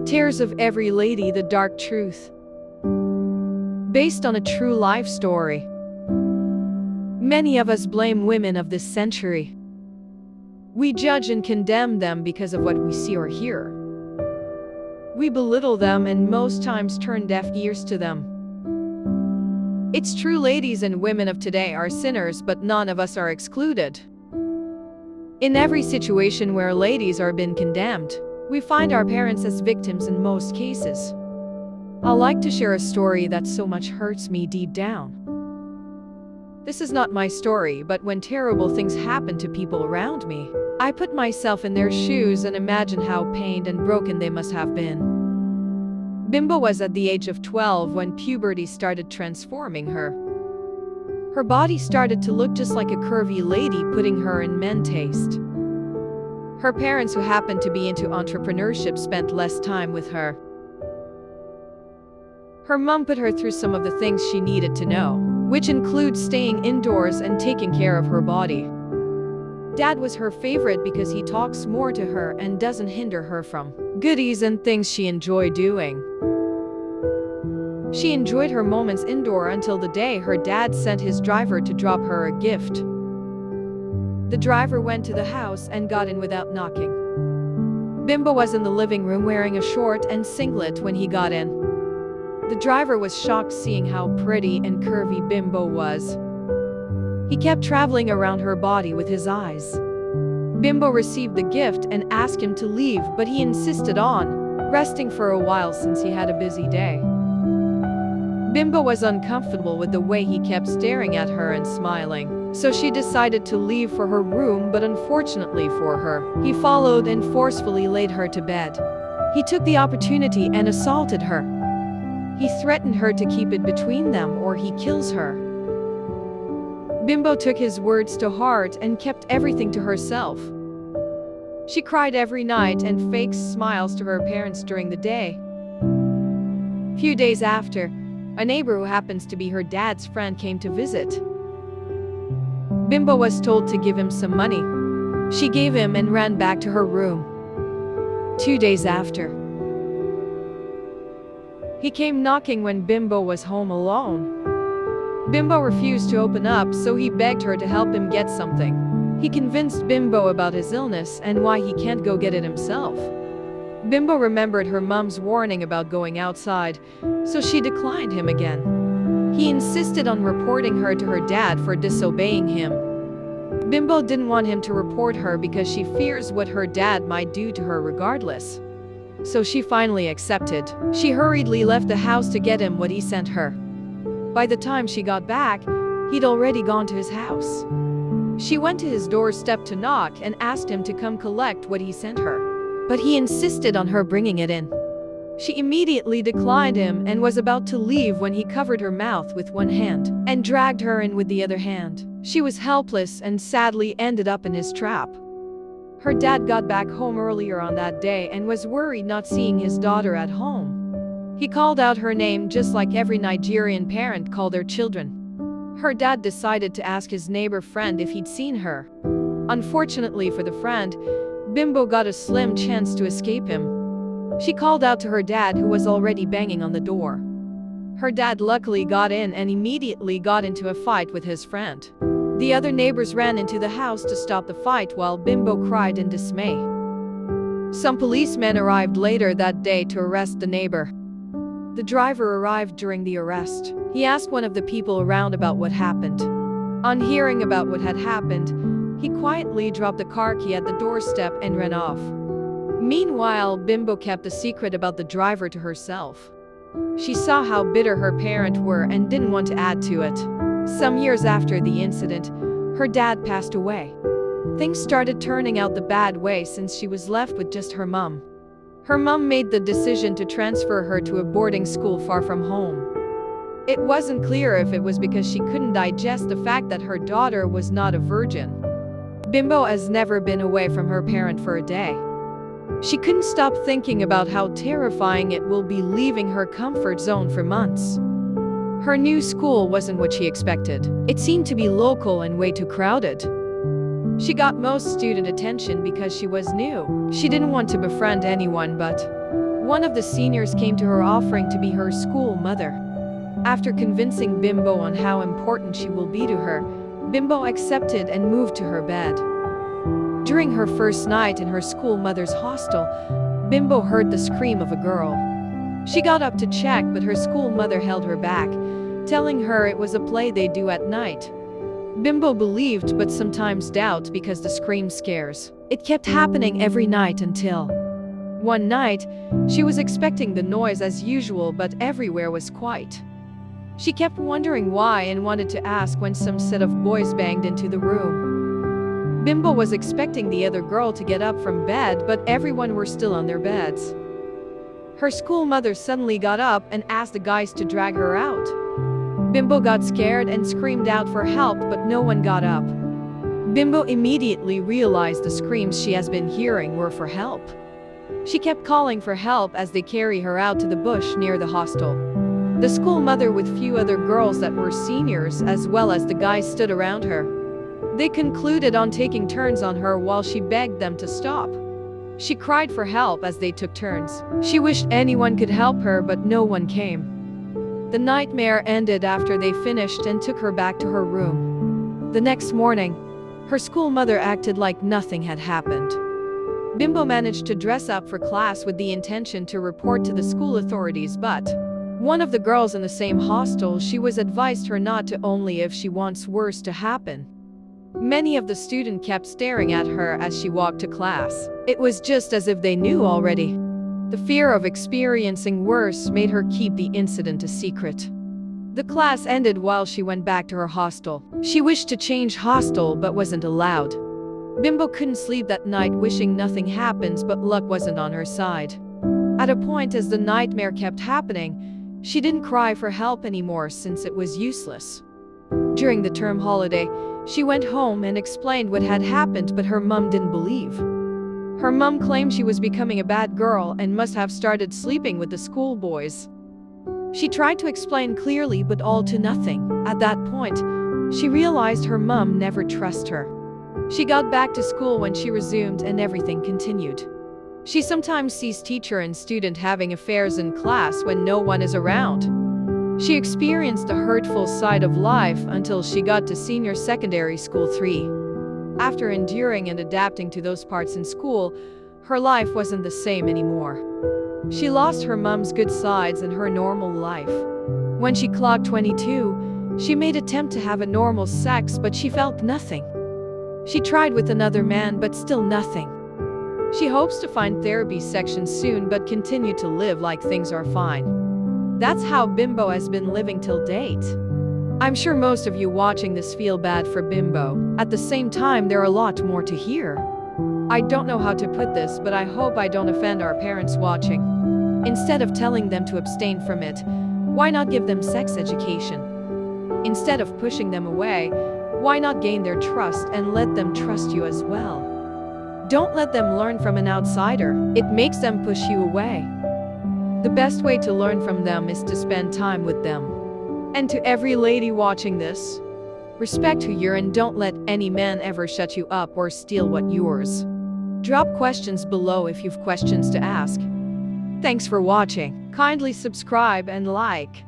Tears of Every Lady: The Dark Truth. Based on a true life story. Many of us blame women of this century. We judge and condemn them because of what we see or hear. We belittle them and most times turn deaf ears to them. It's true, ladies and women of today are sinners, but none of us are excluded. In every situation where ladies are being condemned, we find our parents as victims in most cases. I like to share a story that so much hurts me deep down. This is not my story, but when terrible things happen to people around me, I put myself in their shoes and imagine how pained and broken they must have been. Bimbo was at the age of 12 when puberty started transforming her. Her body started to look just like a curvy lady, putting her in men taste. Her parents, who happened to be into entrepreneurship, spent less time with her. Her mom put her through some of the things she needed to know, which include staying indoors and taking care of her body. Dad was her favorite because he talks more to her and doesn't hinder her from goodies and things she enjoyed doing. She enjoyed her moments indoor until the day her dad sent his driver to drop her a gift. The driver went to the house and got in without knocking. Bimbo was in the living room wearing a short and singlet when he got in. The driver was shocked seeing how pretty and curvy Bimbo was. He kept traveling around her body with his eyes. Bimbo received the gift and asked him to leave, but he insisted on resting for a while since he had a busy day. Bimbo was uncomfortable with the way he kept staring at her and smiling, so she decided to leave for her room, but unfortunately for her, he followed and forcefully laid her to bed. He took the opportunity and assaulted her. He threatened her to keep it between them or he kills her. Bimbo took his words to heart and kept everything to herself. She cried every night and faked smiles to her parents during the day. Few days after, a neighbor who happens to be her dad's friend came to visit. Bimbo was told to give him some money. She gave him and ran back to her room. 2 days after, he came knocking when Bimbo was home alone. Bimbo refused to open up, so he begged her to help him get something. He convinced Bimbo about his illness and why he can't go get it himself. Bimbo remembered her mom's warning about going outside, so she declined him again. He insisted on reporting her to her dad for disobeying him. Bimbo didn't want him to report her because she fears what her dad might do to her regardless. So she finally accepted. She hurriedly left the house to get him what he sent her. By the time she got back, he'd already gone to his house. She went to his doorstep to knock and asked him to come collect what he sent her, but he insisted on her bringing it in. She immediately declined him and was about to leave when he covered her mouth with one hand and dragged her in with the other hand. She was helpless and sadly ended up in his trap. Her dad got back home earlier on that day and was worried not seeing his daughter at home. He called out her name just like every Nigerian parent called their children. Her dad decided to ask his neighbor friend if he'd seen her. Unfortunately for the friend, Bimbo got a slim chance to escape him. She called out to her dad, who was already banging on the door. Her dad luckily got in and immediately got into a fight with his friend. The other neighbors ran into the house to stop the fight while Bimbo cried in dismay. Some policemen arrived later that day to arrest the neighbor. The driver arrived during the arrest. He asked one of the people around about what happened. On hearing about what had happened, he quietly dropped the car key at the doorstep and ran off. Meanwhile, Bimbo kept a secret about the driver to herself. She saw how bitter her parents were and didn't want to add to it. Some years after the incident, her dad passed away. Things started turning out the bad way since she was left with just her mom. Her mom made the decision to transfer her to a boarding school far from home. It wasn't clear if it was because she couldn't digest the fact that her daughter was not a virgin. Bimbo has never been away from her parent for a day. She couldn't stop thinking about how terrifying it will be leaving her comfort zone for months. Her new school wasn't what she expected. It seemed to be local and way too crowded. She got most student attention because she was new. She didn't want to befriend anyone, but One of the seniors came to her offering to be her school mother. After convincing Bimbo on how important she will be to her, Bimbo accepted and moved to her bed. During her first night in her school mother's hostel, Bimbo heard the scream of a girl. She got up to check, but her school mother held her back, telling her it was a play they do at night. Bimbo believed but sometimes doubted because the scream scares. It kept happening every night until one night, she was expecting the noise as usual, but everywhere was quiet. She kept wondering why and wanted to ask when some set of boys banged into the room. Bimbo was expecting the other girl to get up from bed, but everyone were still on their beds. Her school mother suddenly got up and asked the guys to drag her out. Bimbo got scared and screamed out for help, but no one got up. Bimbo immediately realized the screams she has been hearing were for help. She kept calling for help as they carry her out to the bush near the hostel. The school mother with few other girls that were seniors as well as the guys stood around her. They concluded on taking turns on her while she begged them to stop. She cried for help as they took turns. She wished anyone could help her, but no one came. The nightmare ended after they finished and took her back to her room. The next morning, her school mother acted like nothing had happened. Bimbo managed to dress up for class with the intention to report to the school authorities, but one of the girls in the same hostel, she was advised her not to, only if she wants worse to happen. Many of the students kept staring at her as she walked to class. It was just as if they knew already. The fear of experiencing worse made her keep the incident a secret. The class ended while she went back to her hostel. She wished to change hostel but wasn't allowed. Bimbo couldn't sleep that night, wishing nothing happens, but luck wasn't on her side. At a point, as the nightmare kept happening, she didn't cry for help anymore since it was useless. During the term holiday, she went home and explained what had happened, but her mom didn't believe. Her mom claimed she was becoming a bad girl and must have started sleeping with the schoolboys. She tried to explain clearly, but all to nothing. At that point, she realized her mom never trusted her. She got back to school when she resumed and everything continued. She sometimes sees teacher and student having affairs in class when no one is around. She experienced the hurtful side of life until she got to senior secondary school 3. After enduring and adapting to those parts in school, her life wasn't the same anymore. She lost her mom's good sides and her normal life. When she clocked 22, she made attempt to have a normal sex, but she felt nothing. She tried with another man, but still nothing. She hopes to find therapy section soon, but continue to live like things are fine. That's how Bimbo has been living till date. I'm sure most of you watching this feel bad for Bimbo. At the same time, there are a lot more to hear. I don't know how to put this, but I hope I don't offend our parents watching. Instead of telling them to abstain from it, why not give them sex education? Instead of pushing them away, why not gain their trust and let them trust you as well? Don't let them learn from an outsider. It makes them push you away. The best way to learn from them is to spend time with them. And to every lady watching this, respect who you're and don't let any man ever shut you up or steal what yours. Drop questions below if you've questions to ask. Thanks for watching. Kindly subscribe and like.